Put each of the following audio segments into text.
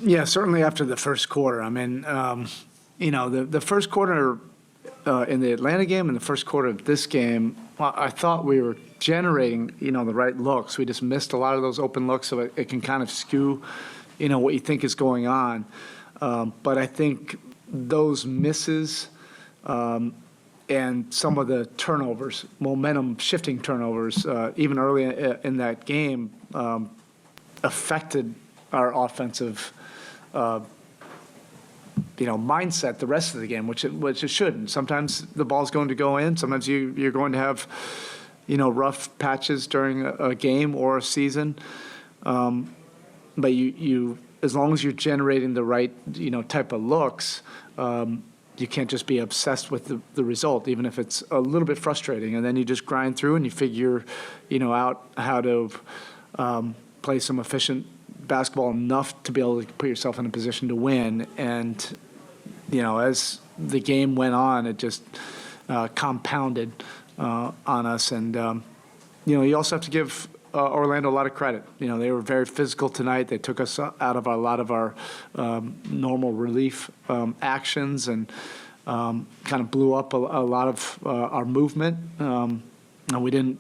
Yeah, certainly after the first quarter. I mean, the first quarter in the Atlanta game and the first quarter of this game, well, I thought we were generating, the right looks. We just missed a lot of those open looks, so it can kind of skew, what you think is going on. But I think those misses and some of the turnovers, momentum shifting turnovers, even early in that game, affected our offensive mindset the rest of the game, which it shouldn't. Sometimes the ball's going to go in. Sometimes you're going to have, rough patches during a game or a season. But you as long as you're generating the right, type of looks, you can't just be obsessed with the result, even if it's a little bit frustrating. And then you just grind through and you figure, out how to play some efficient basketball enough to be able to put yourself in a position to win. And, as the game went on, it just compounded on us. And, you also have to give Orlando a lot of credit. They were very physical tonight. They took us out of a lot of our normal relief actions and kind of blew up a lot of our movement. And we didn't,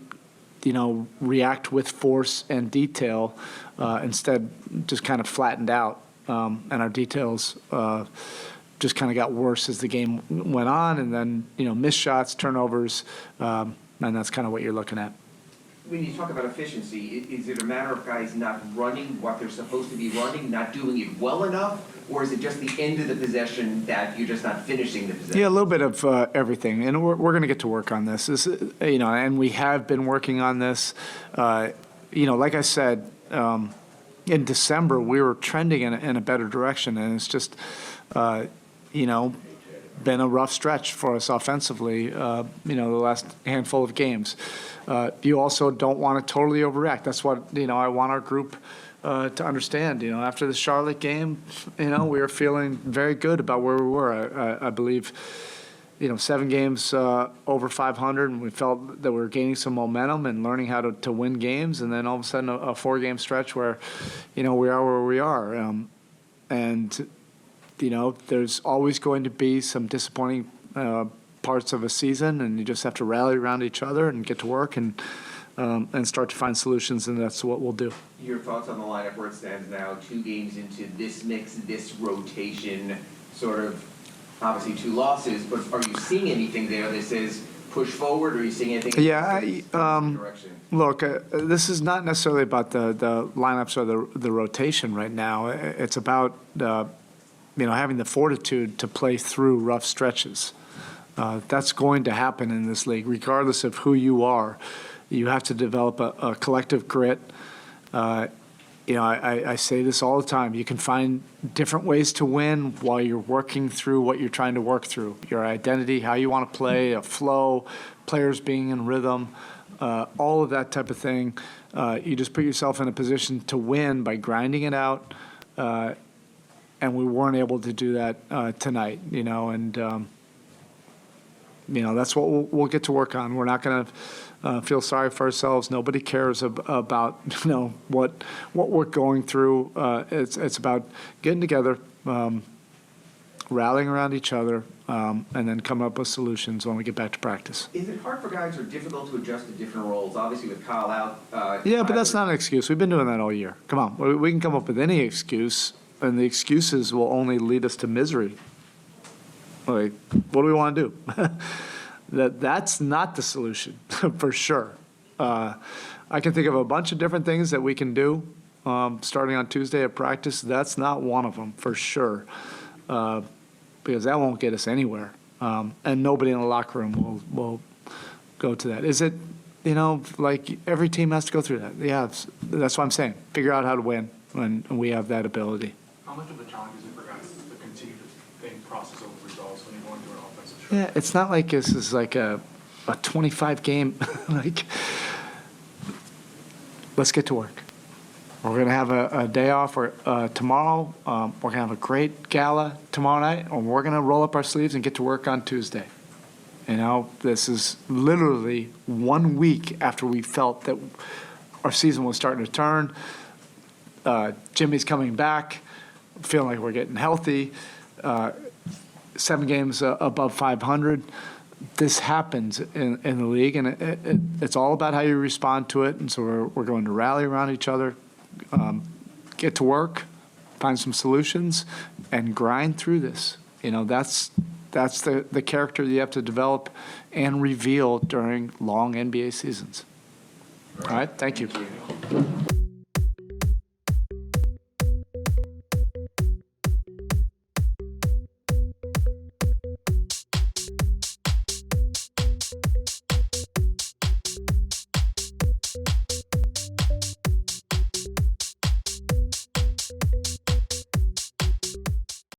react with force and detail. Instead, just kind of flattened out. And our details just kind of got worse as the game went on. And then, missed shots, turnovers, and that's kind of what you're looking at. When you talk about efficiency, is it a matter of guys not running what they're supposed to be running, not doing it well enough, or is it just the end of the possession that you're just not finishing the possession? Yeah, a little bit of everything, and we're going to get to work on this. And we have been working on this. Like I said, in December we were trending in a better direction, and it's just, been a rough stretch for us offensively. The last handful of games. You also don't want to totally overreact. That's what, I want our group to understand. After the Charlotte game, we were feeling very good about where we were. I believe, 7 games over 500, and we felt that we were gaining some momentum and learning how to win games. And then all of a sudden a 4-game stretch where, we are where we are. And there's always going to be some disappointing parts of a season, and you just have to rally around each other and get to work and start to find solutions, and that's what we'll do. Your thoughts on the lineup where it stands now, 2 games into this mix, this rotation, sort of obviously 2 losses, but are you seeing anything there that says push forward, or are you seeing anything in the direction? Look, this is not necessarily about the lineups or the rotation right now. It's about having the fortitude to play through rough stretches. That's going to happen in this league, regardless of who you are. You have to develop a collective grit. I say this all the time. You can find different ways to win while you're working through what you're trying to work through. Your identity, how you want to play, a flow, players being in rhythm, all of that type of thing. You just put yourself in a position to win by grinding it out. And we weren't able to do that tonight, and that's what we'll get to work on. We're not going to feel sorry for ourselves. Nobody cares about what we're going through. It's about getting together, rallying around each other, and then coming up with solutions when we get back to practice. Is it hard for guys or difficult to adjust to different roles? Obviously, with Kyle out. Yeah, but that's not an excuse. We've been doing that all year. Come on, we can come up with any excuse. And the excuses will only lead us to misery. Like, what do we want to do? That's not the solution, for sure. I can think of a bunch of different things that we can do starting on Tuesday at practice. That's not one of them, for sure, because that won't get us anywhere. And nobody in the locker room will go to that. Is it, like every team has to go through that? Yeah, that's what I'm saying. Figure out how to win when we have that ability. How much of a challenge is it for guys to continue to process over results when you're going through an offensive stretch? Yeah, it's not like this is like a 25-game, let's get to work. We're going to have a day off tomorrow. We're going to have a great gala tomorrow night, and we're going to roll up our sleeves and get to work on Tuesday. This is literally 1 week after we felt that our season was starting to turn. Jimmy's coming back. feeling like we're getting healthy, 7 games above 500. This happens in the league, and it's all about how you respond to it. And so we're going to rally around each other, get to work, find some solutions, and grind through this. You know, that's the character that you have to develop and reveal during long NBA seasons. All right, thank you.